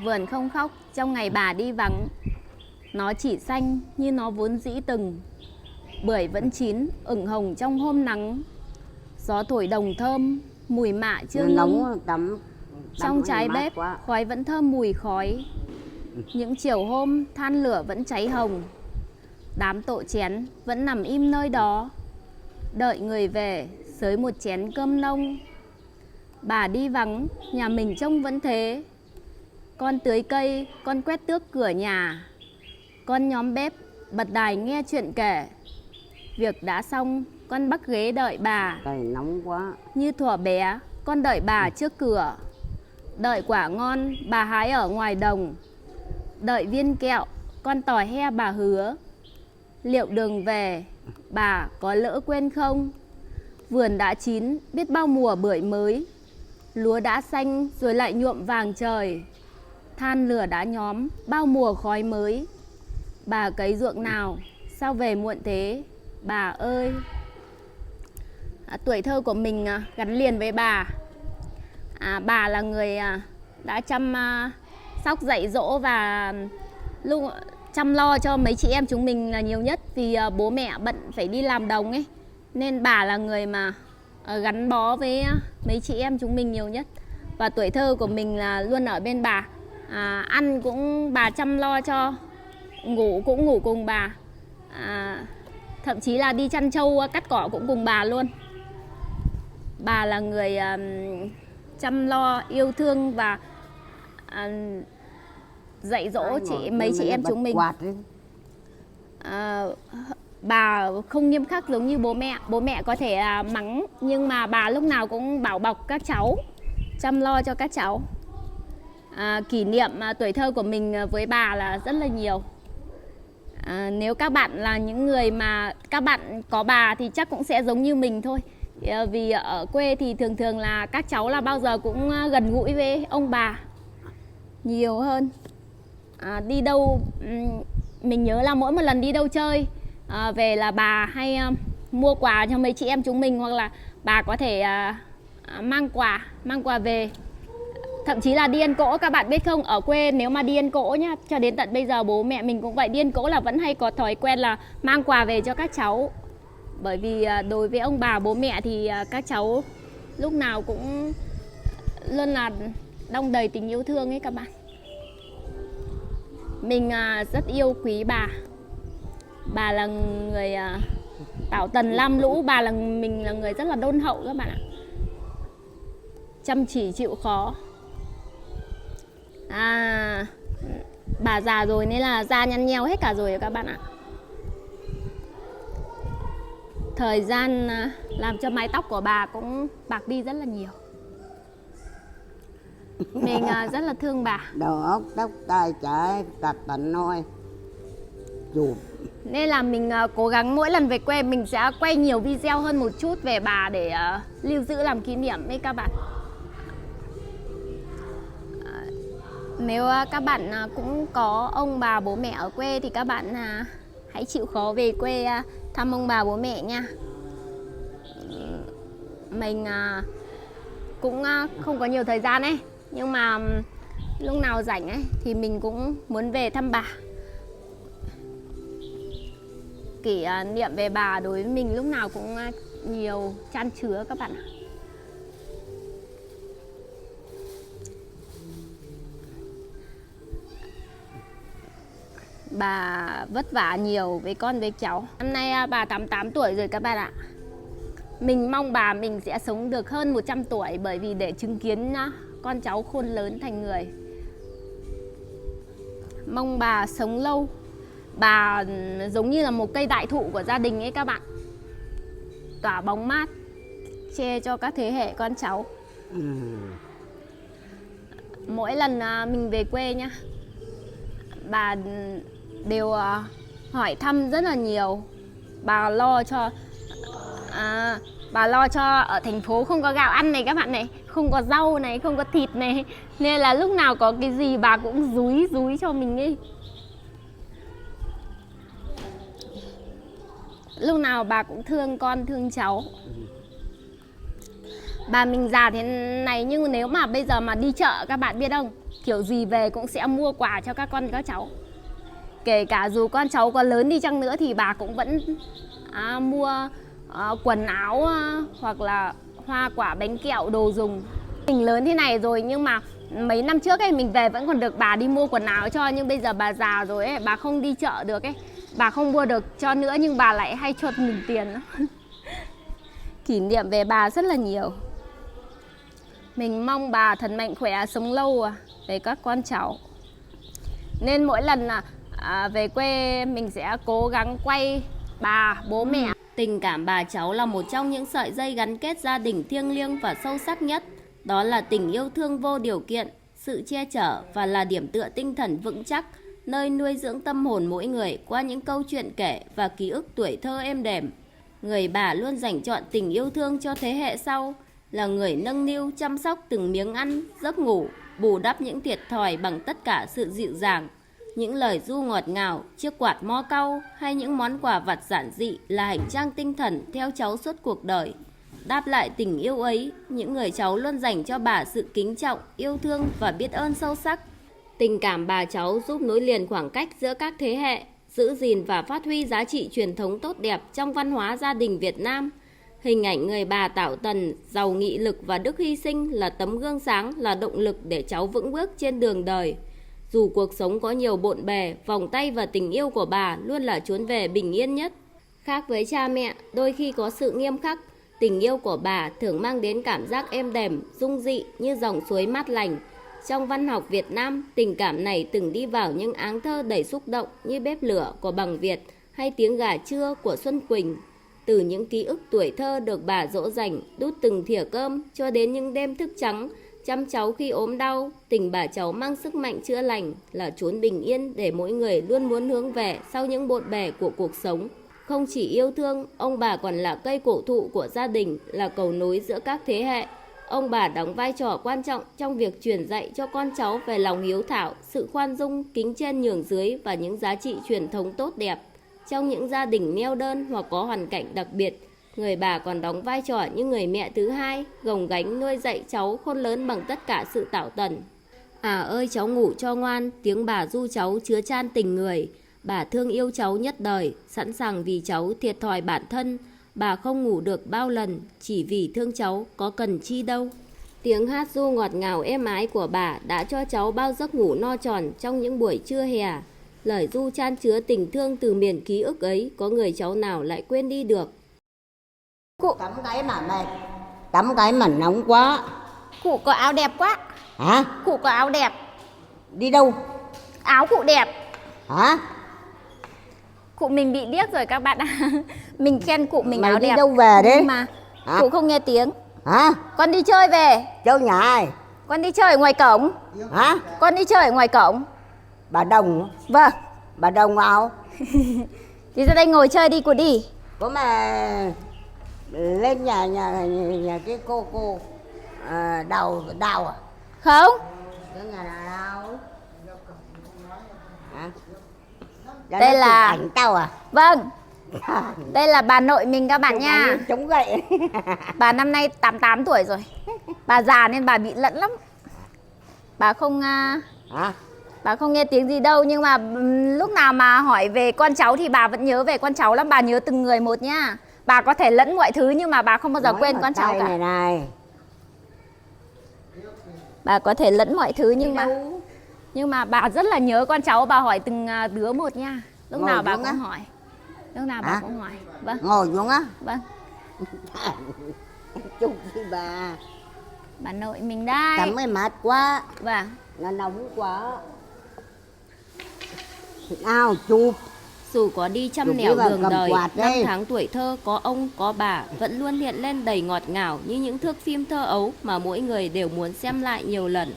Vườn không khóc trong ngày bà đi vắng, nó chỉ xanh như nó vốn dĩ từng. Bưởi vẫn chín ửng hồng trong hôm nắng, gió thổi đồng thơm, mùi mạ chưa ngưng. Trong trái bếp khói vẫn thơm mùi khói. Những chiều hôm than lửa vẫn cháy hồng. Đám tổ chén vẫn nằm im nơi đó, đợi người về xới một chén cơm nông. Bà đi vắng, nhà mình trông vẫn thế. Con tưới cây, con quét tước cửa nhà, con nhóm bếp, bật đài nghe chuyện kể. Việc đã xong, con bắc ghế đợi bà. Trời nóng quá. Như thuở bé, con đợi bà trước cửa. Đợi quả ngon, bà hái ở ngoài đồng. Đợi viên kẹo, con tỏi he bà hứa. Liệu đường về, bà có lỡ quên không? Vườn đã chín, biết bao mùa bưởi mới. Lúa đã xanh rồi lại nhuộm vàng trời. Than lửa đã nhóm, bao mùa khói mới. Bà cấy ruộng nào, sao về muộn thế, bà ơi? Tuổi thơ của mình gắn liền với bà. Bà là người đã chăm sóc dạy dỗ và chăm lo cho mấy chị em chúng mình là nhiều nhất. Vì bố mẹ bận phải đi làm đồng ấy, nên bà là người mà gắn bó với mấy chị em chúng mình nhiều nhất. Và tuổi thơ của mình là luôn ở bên bà. Ăn cũng bà chăm lo cho, ngủ cũng ngủ cùng bà. Thậm chí là đi chăn trâu cắt cỏ cũng cùng bà luôn. Bà là người chăm lo, yêu thương và dạy dỗ mấy chị em chúng mình. Bà không nghiêm khắc giống như bố mẹ. Bố mẹ có thể mắng, nhưng mà bà lúc nào cũng bảo bọc các cháu, chăm lo cho các cháu. Kỷ niệm tuổi thơ của mình với bà là rất là nhiều. Nếu các bạn là những người mà các bạn có bà thì chắc cũng sẽ giống như mình thôi. Vì ở quê thì thường thường là các cháu là bao giờ cũng gần gũi với ông bà nhiều hơn. Đi đâu, mình nhớ là mỗi một lần đi đâu chơi về là bà hay mua quà cho mấy chị em chúng mình, hoặc là bà có thể mang quà về. Thậm chí là đi ăn cỗ, các bạn biết không, ở quê nếu mà đi ăn cỗ nhá, cho đến tận bây giờ bố mẹ mình cũng vậy, đi ăn cỗ là vẫn hay có thói quen là mang quà về cho các cháu. Bởi vì đối với ông bà bố mẹ thì các cháu lúc nào cũng luôn là đong đầy tình yêu thương ấy các bạn. Mình rất yêu quý bà. Bà là người tảo tần lam lũ. Mình là người rất là đôn hậu các bạn ạ. Chăm chỉ chịu khó. Bà già rồi nên là da nhăn nheo hết cả rồi các bạn ạ. Thời gian làm cho mái tóc của bà cũng bạc đi rất là nhiều. Mình rất là thương bà. Đầu óc tóc tai trái tật tận nôi chụp. Nên là mình cố gắng mỗi lần về quê mình sẽ quay nhiều video hơn một chút về bà để lưu giữ làm kỷ niệm với các bạn. Nếu các bạn cũng có ông bà bố mẹ ở quê thì các bạn hãy chịu khó về quê thăm ông bà bố mẹ nha. Mình cũng không có nhiều thời gian ấy, nhưng mà lúc nào rảnh ấy thì mình cũng muốn về thăm bà. Kỷ niệm về bà đối với mình lúc nào cũng nhiều chan chứa các bạn ạ. Bà vất vả nhiều với con với cháu. Năm nay bà 88 tuổi rồi các bạn ạ. Mình mong bà mình sẽ sống được hơn 100 tuổi, bởi vì để chứng kiến con cháu khôn lớn thành người. Mong bà sống lâu. Bà giống như là một cây đại thụ của gia đình ấy các bạn, tỏa bóng mát, che cho các thế hệ con cháu. Mỗi lần mình về quê nhá, bà đều hỏi thăm rất là nhiều. Bà lo cho ở thành phố không có gạo ăn này các bạn này, không có rau này, không có thịt này, nên là lúc nào có cái gì bà cũng dúi cho mình ấy. Lúc nào bà cũng thương con thương cháu. Bà mình già thế này nhưng nếu mà bây giờ mà đi chợ các bạn biết không, kiểu gì về cũng sẽ mua quà cho các con các cháu. Kể cả dù con cháu có lớn đi chăng nữa thì bà cũng vẫn mua quần áo hoặc là hoa quả bánh kẹo đồ dùng. Mình lớn thế này rồi nhưng mà mấy năm trước ấy mình về vẫn còn được bà đi mua quần áo cho, nhưng bây giờ bà già rồi ấy, bà không đi chợ được ấy, bà không mua được cho nữa nhưng bà lại hay cho mình tiền. Kỷ niệm về bà rất là nhiều. Mình mong bà thật mạnh khỏe, sống lâu với các con cháu. Nên mỗi lần về quê mình sẽ cố gắng quay bà, bố mẹ. Tình cảm bà cháu là một trong những sợi dây gắn kết gia đình thiêng liêng và sâu sắc nhất. Đó là tình yêu thương vô điều kiện, sự che chở và là điểm tựa tinh thần vững chắc, nơi nuôi dưỡng tâm hồn mỗi người qua những câu chuyện kể và ký ức tuổi thơ êm đềm. Người bà luôn dành trọn tình yêu thương cho thế hệ sau, là người nâng niu chăm sóc từng miếng ăn, giấc ngủ, bù đắp những thiệt thòi bằng tất cả sự dịu dàng. Những lời ru ngọt ngào, chiếc quạt mo cau hay những món quà vặt giản dị là hành trang tinh thần theo cháu suốt cuộc đời. Đáp lại tình yêu ấy, những người cháu luôn dành cho bà sự kính trọng, yêu thương và biết ơn sâu sắc. Tình cảm bà cháu giúp nối liền khoảng cách giữa các thế hệ, giữ gìn và phát huy giá trị truyền thống tốt đẹp trong văn hóa gia đình Việt Nam. Hình ảnh người bà Tảo Tần giàu nghị lực và đức hy sinh là tấm gương sáng, là động lực để cháu vững bước trên đường đời. Dù cuộc sống có nhiều bộn bề, vòng tay và tình yêu của bà luôn là chốn về bình yên nhất. Khác với cha mẹ, đôi khi có sự nghiêm khắc, tình yêu của bà thường mang đến cảm giác êm đềm, dung dị như dòng suối mát lành. Trong văn học Việt Nam, tình cảm này từng đi vào những áng thơ đầy xúc động như Bếp lửa của Bằng Việt hay Tiếng gà trưa của Xuân Quỳnh. Từ những ký ức tuổi thơ được bà dỗ dành, đút từng thìa cơm cho đến những đêm thức trắng, chăm cháu khi ốm đau, tình bà cháu mang sức mạnh chữa lành, là chốn bình yên để mỗi người luôn muốn hướng về sau những bộn bề của cuộc sống. Không chỉ yêu thương, ông bà còn là cây cổ thụ của gia đình, là cầu nối giữa các thế hệ. Ông bà đóng vai trò quan trọng trong việc truyền dạy cho con cháu về lòng hiếu thảo, sự khoan dung, kính trên nhường dưới và những giá trị truyền thống tốt đẹp. Trong những gia đình neo đơn hoặc có hoàn cảnh đặc biệt, người bà còn đóng vai trò như người mẹ thứ hai, gồng gánh nuôi dạy cháu khôn lớn bằng tất cả sự tảo tần. À ơi cháu ngủ cho ngoan, tiếng bà ru cháu chứa chan tình người. Bà thương yêu cháu nhất đời, sẵn sàng vì cháu thiệt thòi bản thân. Bà không ngủ được bao lần, chỉ vì thương cháu có cần chi đâu. Tiếng hát ru ngọt ngào êm ái của bà đã cho cháu bao giấc ngủ no tròn trong những buổi trưa hè. Lời ru chan chứa tình thương từ miền ký ức ấy, có người cháu nào lại quên đi được. Tắm cái mà mệt, tắm cái mà nóng quá. Cụ có áo đẹp quá. Hả? Cụ có áo đẹp. Đi đâu? Áo cụ đẹp. Hả? Cụ mình bị điếc rồi các bạn ạ. Mình khen cụ mình Mày áo đi đẹp. đâu về đấy? Nhưng mà Hả? cụ không nghe tiếng. Hả? Con đi chơi về. Chơi nhà ai? Con đi chơi ở ngoài cổng. Hả? Con đi chơi ở ngoài cổng. Bà Đồng. Vâng. Bà Đồng vào. Thì ra đây ngồi chơi đi cụ đi. Có mà lên nhà cái cô Đào à? Không. Cái nhà nào? Hả? Đây là ảnh tao à? Vâng. Đây là bà nội mình các bạn nha. Chống gậy. Bà năm nay 88 tuổi rồi. Bà già nên bà bị lẫn lắm. Bà không Hả? Bà không nghe tiếng gì đâu. Nhưng mà lúc nào mà hỏi về con cháu thì bà vẫn nhớ về con cháu lắm. Bà nhớ từng người một nha. Bà có thể lẫn mọi thứ nhưng mà bà không bao giờ quên con cháu cả. Này. Bà có thể lẫn mọi thứ nhưng mà bà rất là nhớ con cháu. Bà hỏi từng đứa một nha. Lúc nào bà cũng hỏi. Lúc nào bà cũng hỏi. Vâng. Ngồi xuống á? Vâng. Chúc đi bà. Bà nội mình đây. Tắm mới mát quá. Vâng. Nó nóng quá. Nào chụp. Dù có đi trăm nẻo đường đời, năm tháng tuổi thơ có ông có bà vẫn luôn hiện lên đầy ngọt ngào như những thước phim thơ ấu mà mỗi người đều muốn xem lại nhiều lần.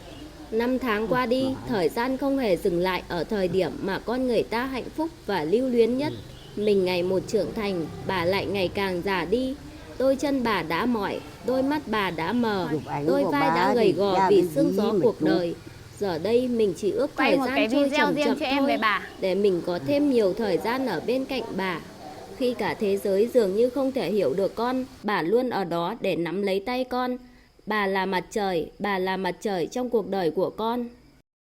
Năm tháng qua đi, thời gian không hề dừng lại ở thời điểm mà con người ta hạnh phúc và lưu luyến nhất. Mình ngày một trưởng thành, bà lại ngày càng già đi. Đôi chân bà đã mỏi, đôi mắt bà đã mờ, đôi vai đã gầy gò vì sương gió cuộc đời. Giờ đây mình chỉ ước thời gian trôi chậm chậm thôi để mình có thêm nhiều thời gian ở bên cạnh bà. Khi cả thế giới dường như không thể hiểu được con, bà luôn ở đó để nắm lấy tay con. Bà là mặt trời trong cuộc đời của con.